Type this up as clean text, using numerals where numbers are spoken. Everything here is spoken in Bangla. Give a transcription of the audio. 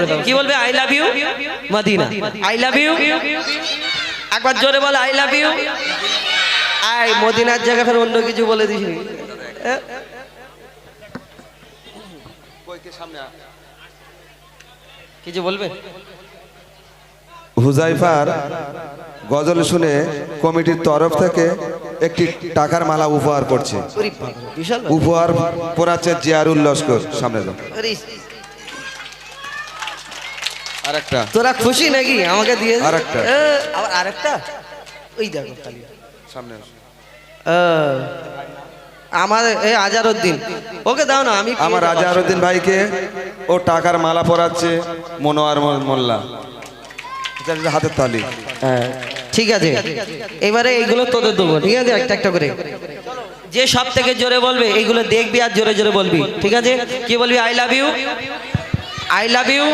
করে দাও। কি বলবে? I love you Medina. I love you, একবার জোরে বল আই লাভ ইউ। আই মদিনার জায়গা ফের অন্য কিছু বলে দিস। কিছু বলবে? হুজাইফার গজল শুনে কমিটির তরফ থেকে একটি টাকার মালা উপহার করছে। উপহার পড়াচ্ছে জিয়ারুল লস্কর। সামনে দাও। আরেকটা। তোরা খুশি নাকি আমাকে দিয়ে? আরেকটা। আবার আরেকটা। ওই দেখো খালি সামনে। আমার এই আজারউদ্দিন, ওকে দাও না। আমি আমার আজারউদ্দিন ভাইকে ও টাকার মালা পরাচ্ছে মনোয়ার মোল্লা। হাতের তালি। ঠিক আছে, এবারে এইগুলো তোদের দেবো। ঠিক আছে, একটা একটা করে। যে সব থেকে জোরে বলবে এইগুলো দেখবি আর জোরে জোরে বলবি। ঠিক আছে? কি বলবি? I love you, I love you.